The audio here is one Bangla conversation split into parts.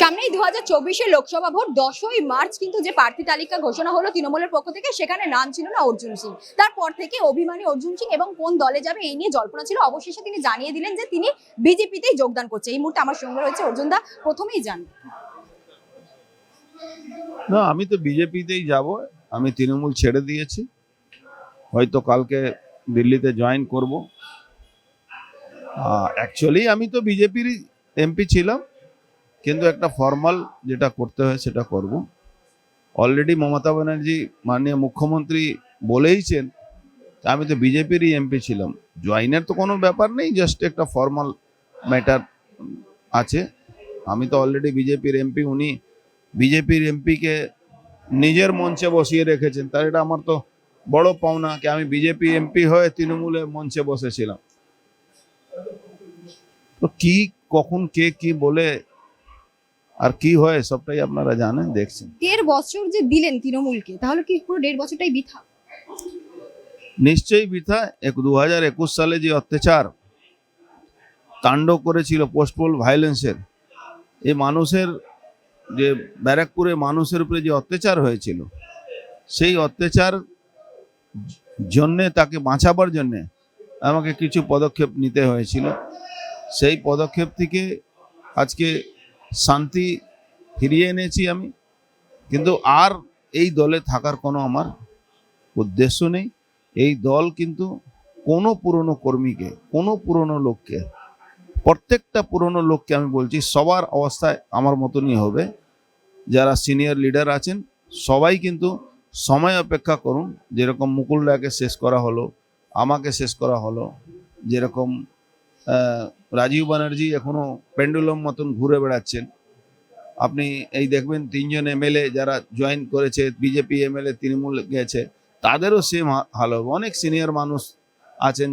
সামনেই 2024 লোকসভা ভোট 10ই মার্চ কিন্তু যে প্রার্থী তালিকা ঘোষণা হলো তৃণমূলের পক্ষ থেকে, সেখানে নাম ছিল না অর্জুন সিং। তারপর থেকে অভিমানী অর্জুন সিং এবং কোন দলে যাবে এই নিয়ে জল্পনা ছিল। অবশেষে তিনি জানিয়ে দিলেন যে তিনি বিজেপিতেই যোগদান করছে। এই মুহূর্তে আমার সঙ্গে রয়েছে অর্জুন দা। প্রথমেই জান, না আমি তো বিজেপিতেই যাব। আমি তৃণমূল ছেড়ে দিয়েছি, হয়তো কালকে দিল্লিতে জয়েন করব। অ্যাকচুয়ালি আমি তো বিজেপির এমপি ছিলাম, কিন্তু একটা ফর্মাল যেটা করতে হয় সেটা করব। অলরেডি মমতা ব্যানার্জি মাননীয় মুখ্যমন্ত্রী বলেইছেন, আমি তো বিজেপিরই এমপি ছিলাম, জয়েনের তো কোনো ব্যাপার নেই, জাস্ট একটা ফর্মাল ম্যাটার আছে। আমি তো অলরেডি বিজেপির এমপি, উনি বিজেপির এমপিকে নিজের মঞ্চে বসিয়ে রেখেছেন, তার এটা আমার তো বড় পাওনা কি আমি বিজেপি এমপি হয়ে তৃণমূলের মঞ্চে বসেছিলাম। তো কি কখন কে কি বলে আর কি হয় সবটাই আপনারা জানেন, দেখছেন। 1.5 বছর যে দিলেন তৃণমূলকে, তাহলে কি পুরো 1.5 বছরটাই বৃথা? নিশ্চয়ই বৃথা। 2021 সালে যে অত্যাচার তাণ্ডব করেছিল পোস্টপোল ভায়োলেন্সের, এই মানুষের যে ব্যারাকপুরে মানুষের উপরে যে অত্যাচার হয়েছিল, সেই অত্যাচার জন্যে তাকে বাঁচাবার জন্যে আমাকে কিছু পদক্ষেপ নিতে হয়েছিল। সেই পদক্ষেপ থেকে আজকে শান্তি ফিরিয়ে এনেছি আমি। কিন্তু আর এই দলে থাকার কোনো আমার উদ্দেশ্য নেই। এই দল কিন্তু কোনো পুরনো কর্মীকে, কোনো পুরনো লোককে, প্রত্যেকটা পুরনো লোককে আমি বলছি সবার অবস্থায় আমার মতনই হবে। যারা সিনিয়র লিডার আছেন সবাই কিন্তু সময় অপেক্ষা করুন। যেরকম মুকুল রায়কে শেষ করা হলো, আমাকে শেষ করা হলো, যেরকম রাজীব ব্যানার্জি এখনো পেন্ডুলম মতন ঘুরে বেড়াচ্ছেন। আপনি এই দেখবেন 3জন এমএলএ যারা জয়েন করেছে, বিজেপি এমএলএ তৃণমূল গেছে, তাদেরও সেম হাল হবে। অনেক সিনিয়র মানুষ আছেন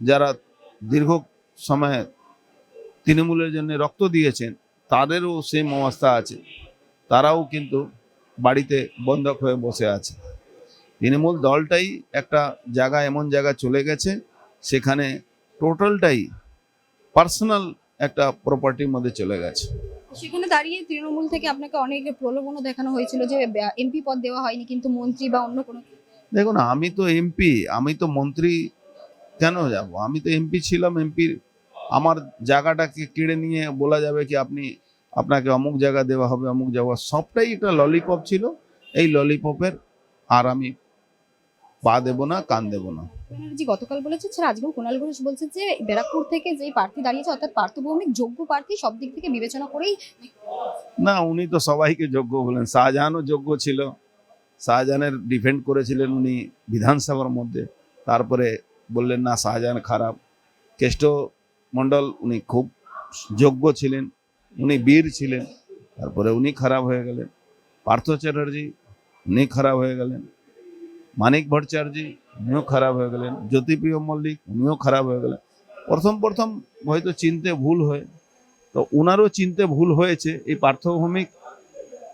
যারা দীর্ঘ সময় তৃণমূলের জন্য রক্ত দিয়েছেন, তাদেরও সেম অবস্থা আছে। তারাও কিন্তু বাড়িতে বন্ধক হয়ে বসে আছে। তৃণমূল দলটাই একটা জায়গা, এমন জায়গা চলে গেছে, সেখানে টোটালটাই পার্সোনাল একটা প্রপার্টির মধ্যে চলে গেছে। সেখানে দাঁড়িয়ে তৃণমূল থেকে আপনাকে অনেক প্রলোভনও দেখানো হয়েছিল যে এমপি পদ দেওয়া হয়নি, কিন্তু মন্ত্রী বা অন্য কোনো। দেখুন, আমি তো এমপি, আমি তো মন্ত্রী কেন যাব? আমি তো এমপি ছিলাম। এমপির আমার জায়গাটাকে কেড়ে নিয়ে বলা যাবে কি আপনাকে অমুক জায়গা দেওয়া হবে, অমুক জায়গা, সবটাই একটা ললিপপ ছিল। এই ললিপপের আর আমি পা দেবো না, কান দেবো না। ব্যানার্জি গতকাল বলেছে, আজকেও কুণাল ঘোষ বলছে যে ব্যারাকপুর থেকে যে প্রার্থী দাঁড়িয়েছে অর্থাৎ পার্থ ভৌমিক যোগ্য প্রার্থী, সব দিক থেকে বিবেচনা করেই। না, উনি তো সবাইকে যোগ্য বলেন। শাহজাহানও যোগ্য ছিল, শাহজাহানের ডিফেন্ড করেছিলেন উনি বিধানসভার মধ্যে। তারপরে বললেন না শাহজাহান খারাপ। কেষ্ট মণ্ডল উনি খুব যোগ্য ছিলেন, উনি বীর ছিলেন, তারপরে উনি খারাপ হয়ে গেলেন। পার্থ চ্যাটার্জি উনি খারাপ হয়ে গেলেন, মানিক ভট্টাচার্য উনিও খারাপ হয়ে গেলেন, জ্যোতিপ্রিয় মল্লিক উনিও খারাপ হয়ে গেলেন। প্রথম হয়তো চিনতে ভুল হয়, তো ওনারও চিনতে ভুল হয়েছে। এই পার্থ ভৌমিক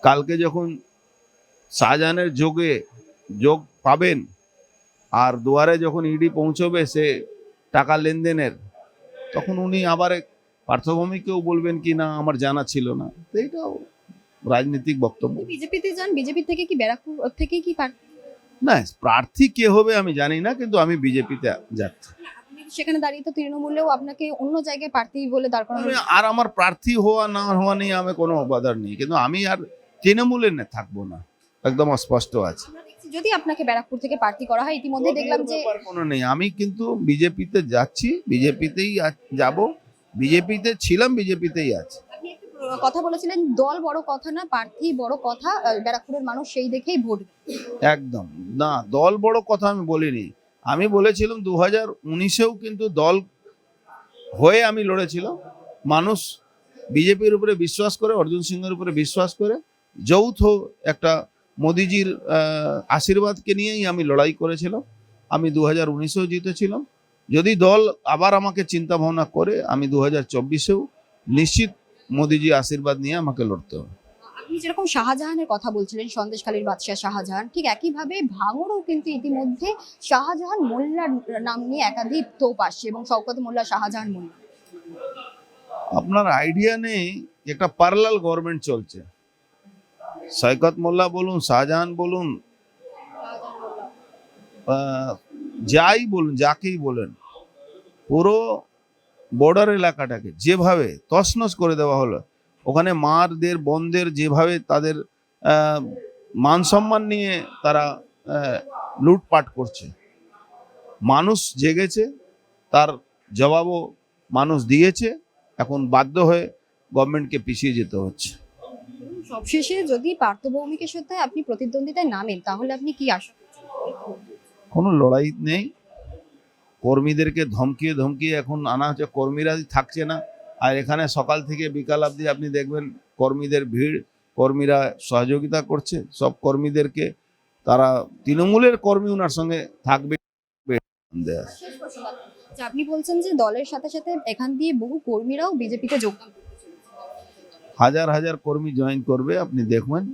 কালকে যখন শাহজাহানের যোগ পাবেন, আর দুয়ারে যখন ইডি পৌঁছবে সে টাকা লেনদেনের, তখন উনি আবার পার্থ ভৌমিককেও বলবেন কি না আমার জানা ছিল না। তো এইটাও রাজনৈতিক বক্তব্য। বিজেপিতে যান, বিজেপি থেকে কি ব্যারাকপুর থেকে কি না, প্রার্থী কে হবে আমি জানি না, কিন্তু আমি বিজেপিতে যাচ্ছি। সেখানে দাঁড়িয়ে তো তৃণমূলেও আপনাকে অন্য জায়গায় প্রার্থী বলে দাঁড় করানো। আর আমার প্রার্থী হওয়া না হওয়া নিয়ে আমি কোনো বাধার নেই, কিন্তু আমি আর তৃণমূলে থাকবো না, একদম স্পষ্ট আছে। যদি আপনাকে ব্যারাকপুর থেকে প্রার্থী করা হয়, ইতিমধ্যে দেখলাম যে কোনো নেই। আমি কিন্তু বিজেপিতে যাচ্ছি, বিজেপিতেই যাব, বিজেপিতে ছিলাম, বিজেপিতেই আছে। আপনি একটু কথা বলেছিলেন, দল বড় কথা না, প্রার্থী বড় কথা, ব্যারাকপুরের মানুষ সেই দেখেই ভোট। একদম না, দল বড় কথা আমি বলিনি। আমি বলেছিলাম 2019-এও কিন্তু দল হয়ে আমি লড়েছিলাম। মানুষ বিজেপির উপরে বিশ্বাস করে, অর্জুন সিংয়ের উপরে বিশ্বাস করে, যৌথ একটা মোদিজির আশীর্বাদকে নিয়েই আমি লড়াই করেছিলাম। আমি 2019-এও জিতেছিলাম। যদি দল আবার আমাকে চিন্তা ভাবনা করে, আমি 2024-এও নিশ্চিত মোদিজি আশীর্বাদ নিয়ে আমাকে লড়তে হবে। আপনি যেরকম শাহজাহানের কথা বলছিলেন, সন্দেশখালীর বাদশাহ শাহজাহান, ঠিক একইভাবে ভাঙড়ও কিন্তু ইতিমধ্যে শাহজাহান মোল্লার নাম নিয়ে একাধিক তোপ আসছে এবং শওকত মোল্লা, শাহজাহান মোল্লা। আপনার আইডিয়া নেই একটা প্যারালাল গভর্নমেন্ট চলছে। সৈকত মোল্লা বলুন, শাহজাহান বলুন, যাই বলুন, যাকেই বলেন, পুরো বর্ডার এলাকাটাকে যেভাবে তছনছ করে দেওয়া হলো, ওখানে মারদের বোনদের যেভাবে তাদের মান সম্মান নিয়ে তারা লুটপাট করছে, মানুষ জেগেছে, তার জবাবও মানুষ দিয়েছে। এখন বাধ্য হয়ে গভর্নমেন্টকে পিছিয়ে যেতে হচ্ছে। সবশেষে যদি পার্থ ভৌমিকের সাথে আপনি প্রতিদ্বন্দ্বিতায় নামেন তাহলে আপনি কি আশা করছেন? কোনো লড়াই নেই। কর্মীদেরকে ধমকিয়ে ধমকিয়ে এখন আনা হচ্ছে, কর্মীরা থাকছে না। আর এখানে সকাল থেকে বিকাল অবধি আপনি দেখবেন কর্মীদের ভিড়, কর্মীরা সহযোগিতা করছে সব কর্মীদেরকে। তারা তৃণমূলের কর্মী ওনার সঙ্গে থাকবে। আচ্ছা, আপনি বলছেন যে দলের সাথে সাথে এখান দিয়ে বহু কর্মীরাও বিজেপিতে যোগদান করতে চলেছে। হাজার হাজার কর্মী জয়েন করবে, আপনি দেখবেন।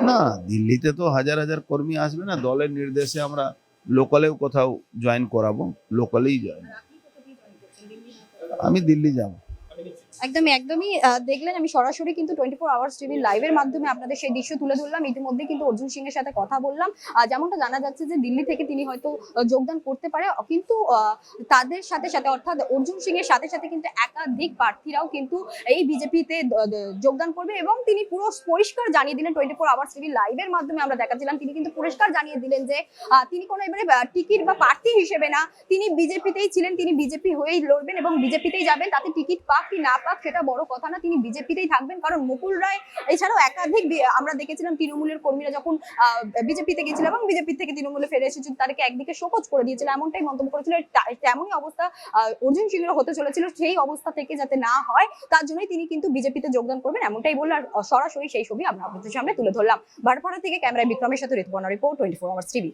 না, দিল্লিতে তো হাজার হাজার কর্মী আসবে না, দলের নির্দেশে আমরা লোকালেও কোথাও জয়েন করাবো, লোকালেই জয়েন। আমি দিল্লি যাব। একদমই একদমই দেখলেন, আমি সরাসরি কিন্তু 24 আওয়ার্স টিভির লাইভের মাধ্যমে আপনাদের সেই দৃশ্য তুলে ধরলাম। ইতিমধ্যে কিন্তু অর্জুন সিং এর সাথে কথা বললাম। যেমনটা জানা যাচ্ছে যে দিল্লি থেকে তিনি হয়তো যোগদান করতে পারে, কিন্তু তাদের সাথে সাথে অর্থাৎ অর্জুন সিং এর সাথে সাথে কিন্তু একাধিক প্রার্থীরাও কিন্তু এই বিজেপিতে যোগদান করবে এবং তিনি পুরো পরিষ্কার জানিয়ে দিলেন 24 আওয়ার্স টিভির লাইভের মাধ্যমে আমরা দেখাচ্ছিলাম। তিনি কিন্তু পরিষ্কার জানিয়ে দিলেন যে তিনি কোনো এবারে টিকিট বা প্রার্থী হিসেবে না, তিনি বিজেপিতেই ছিলেন, তিনি বিজেপি হয়েই লড়বেন এবং বিজেপিতেই যাবেন। তাতে টিকিট পাক কি না পাক সেটা বড় কথা না, তিনি বিজেপিতেই থাকবেন। কারণ মুকুল রায় এছাড়াও একাধিক আমরা দেখেছিলাম তৃণমূলের কর্মীরা যখন বিজেপিতে গেছিল এবং বিজেপি থেকে তৃণমূলে ফিরে এসেছিল, তাদেরকে একদিকে শোকজ করে দিয়েছিল, এমনটাই মন্তব্য করেছিল। তেমনই অবস্থা অর্জুন সিং এর হতে চলেছিল। সেই অবস্থা থেকে যাতে না হয় তার জন্যই তিনি কিন্তু বিজেপিতে যোগদান করবেন, এমনটাই বলল। আর সরাসরি সেই ছবি আমরা আপনাদের সামনে তুলে ধরলাম। ভারতপাড়া থেকে ক্যামেরায় বিক্রমের সাথে ঋতুপর্ণা রিপোর্ট, 24 আওয়ার্স টিভি।